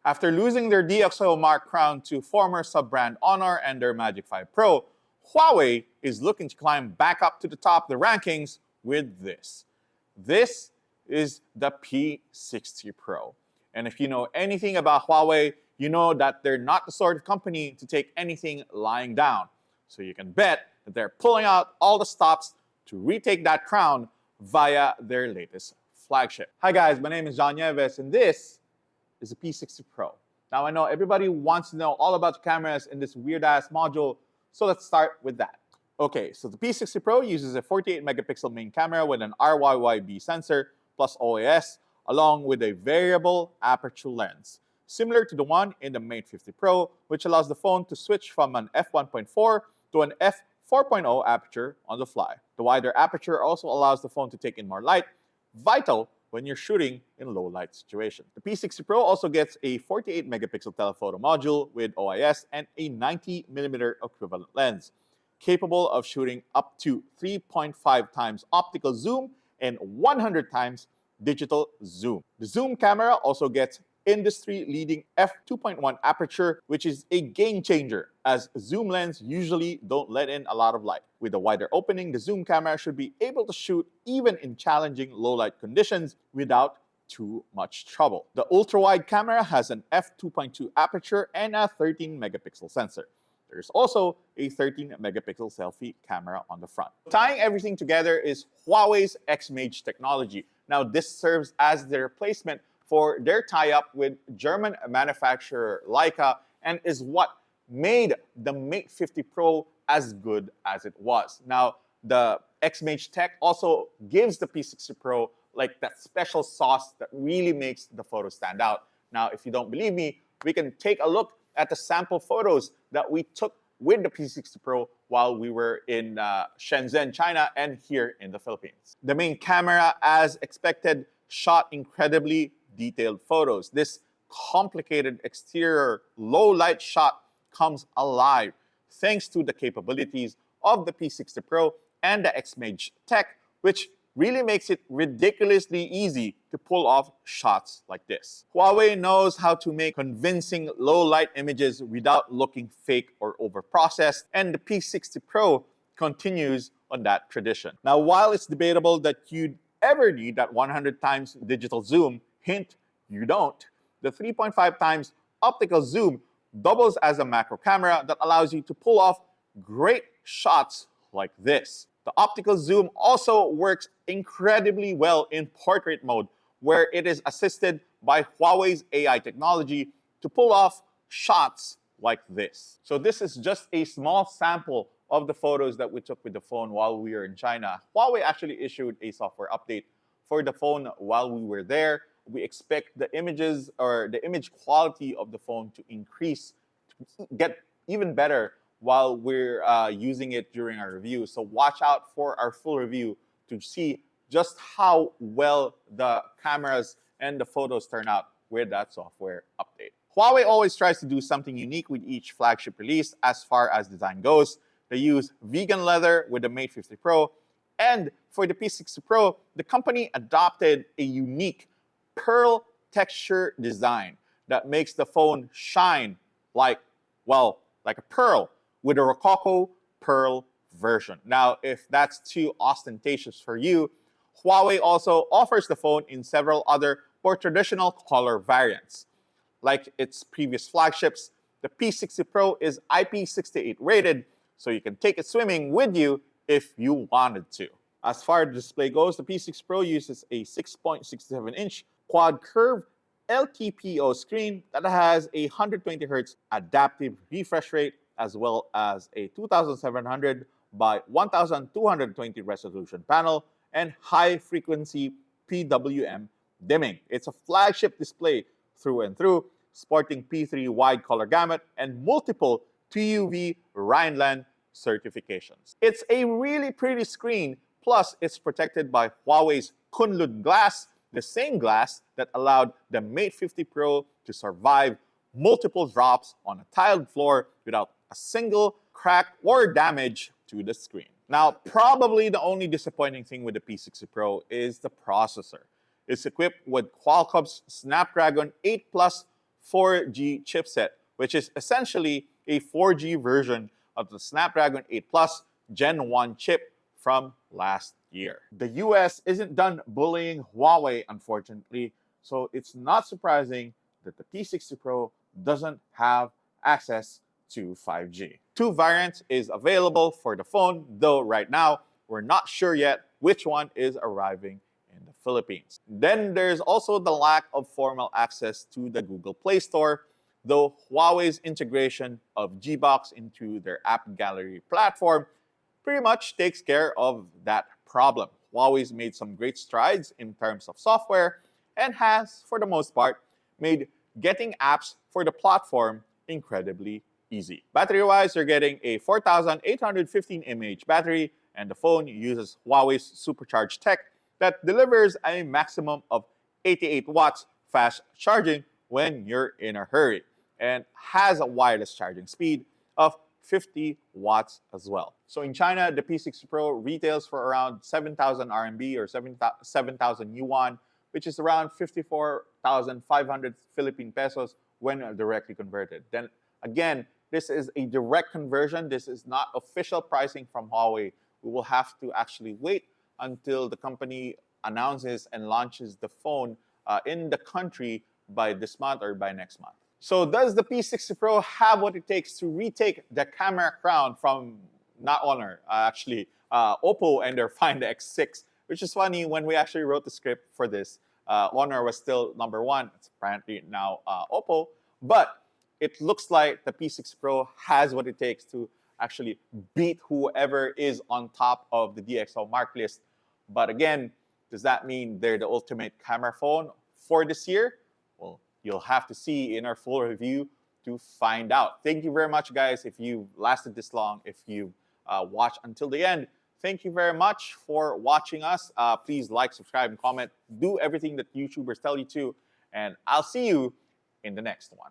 After losing their DxOMark crown to former sub-brand Honor and their Magic5 Pro, Huawei is looking to climb back up to the top of the rankings with this. This is the P60 Pro. And if you know anything about Huawei, you know that they're not the sort of company to take anything lying down. So you can bet that they're pulling out all the stops to retake that crown via their latest flagship. Hi guys, my name is John Nieves, and this is the P60 Pro. Now I know everybody wants to know all about the cameras in this weird-ass module, so let's start with that. Okay, so the P60 Pro uses a 48 megapixel main camera with an RYYB sensor plus OIS, along with a variable aperture lens, similar to the one in the Mate 50 Pro, which allows the phone to switch from an f1.4 to an f4.0 aperture on the fly. The wider aperture also allows the phone to take in more light, vital when you're shooting in low light situations. The P60 Pro also gets a 48 megapixel telephoto module with OIS and a 90mm equivalent lens, capable of shooting up to 3.5 times optical zoom and 100 times digital zoom. The zoom camera also gets industry-leading f2.1 aperture, which is a game changer, as zoom lens usually don't let in a lot of light. With a wider opening, the zoom camera should be able to shoot even in challenging low-light conditions without too much trouble. The ultra-wide camera has an f2.2 aperture and a 13 megapixel sensor. There's also a 13 megapixel selfie camera on the front. Tying everything together is Huawei's XMage technology. Now, this serves as the replacement for their tie-up with German manufacturer Leica and is what made the Mate 50 Pro as good as it was. Now, the XMage tech also gives the P60 Pro like that special sauce that really makes the photo stand out. Now, if you don't believe me, we can take a look at the sample photos that we took with the P60 Pro while we were in Shenzhen, China, and here in the Philippines. The main camera, as expected, shot incredibly detailed photos. This complicated exterior low light shot comes alive thanks to the capabilities of the P60 Pro and the XMage tech, which really makes it ridiculously easy to pull off shots like this. Huawei knows how to make convincing low light images without looking fake or overprocessed, and the P60 Pro continues on that tradition. Now, while it's debatable that you'd ever need that 100 times digital zoom, hint, you don't, the 3.5 times optical zoom doubles as a macro camera that allows you to pull off great shots like this. The optical zoom also works incredibly well in portrait mode, where it is assisted by Huawei's AI technology to pull off shots like this. So this is just a small sample of the photos that we took with the phone while we were in China. Huawei actually issued a software update for the phone while we were there. We expect the images or the image quality of the phone to increase, to get even better while we're using it during our review. So watch out for our full review to see just how well the cameras and the photos turn out with that software update. Huawei always tries to do something unique with each flagship release as far as design goes. They use vegan leather with the Mate 50 Pro, and for the P60 Pro, the company adopted a unique pearl texture design that makes the phone shine like a pearl, with a Rococo pearl version. Now, if that's too ostentatious for you, Huawei also offers the phone in several other more traditional color variants. Like its previous flagships, the P60 Pro is IP68 rated, so you can take it swimming with you if you wanted to. As far as the display goes, the P60 Pro uses a 6.67-inch quad curve LTPO screen that has a 120Hz adaptive refresh rate, as well as a 2700 by 1220 resolution panel and high-frequency PWM dimming. It's a flagship display through and through, sporting P3 wide color gamut and multiple TUV Rhineland certifications. It's a really pretty screen, plus it's protected by Huawei's Kunlun glass, the same glass that allowed the Mate 50 Pro to survive multiple drops on a tiled floor without a single crack or damage to the screen. Now, probably the only disappointing thing with the P60 Pro is the processor. It's equipped with Qualcomm's Snapdragon 8 Plus 4G chipset, which is essentially a 4G version of the Snapdragon 8 Plus Gen 1 chip from last year. The US isn't done bullying Huawei, unfortunately, so it's not surprising that the P60 Pro doesn't have access to 5G. Two variants is available for the phone, though right now we're not sure yet which one is arriving in the Philippines. Then there's also the lack of formal access to the Google Play Store, though Huawei's integration of Gbox into their app gallery platform pretty much takes care of that problem. Huawei's made some great strides in terms of software and has, for the most part, made getting apps for the platform incredibly easy. Battery-wise, you're getting a 4,815 mAh battery, and the phone uses Huawei's supercharged tech that delivers a maximum of 88 watts fast charging when you're in a hurry, and has a wireless charging speed of 50 watts as well. So in China, the P60 Pro retails for around 7,000 RMB or 7,000 yuan, which is around 54,500 Philippine pesos when directly converted. Then again, this is a direct conversion. This is not official pricing from Huawei. We will have to actually wait until the company announces and launches the phone in the country by this month or by next month. So does the P60 Pro have what it takes to retake the camera crown from not Honor, Oppo and their Find X6? Which is funny, when we actually wrote the script for this, Honor was still number one. It's apparently now Oppo. But it looks like the P60 Pro has what it takes to actually beat whoever is on top of the DxOMark list. But again, does that mean they're the ultimate camera phone for this year? Well, you'll have to see in our full review to find out. Thank you very much, guys, if you've lasted this long, if you've watched until the end. Thank you very much for watching us. Please like, subscribe, and comment. Do everything that YouTubers tell you to. And I'll see you in the next one.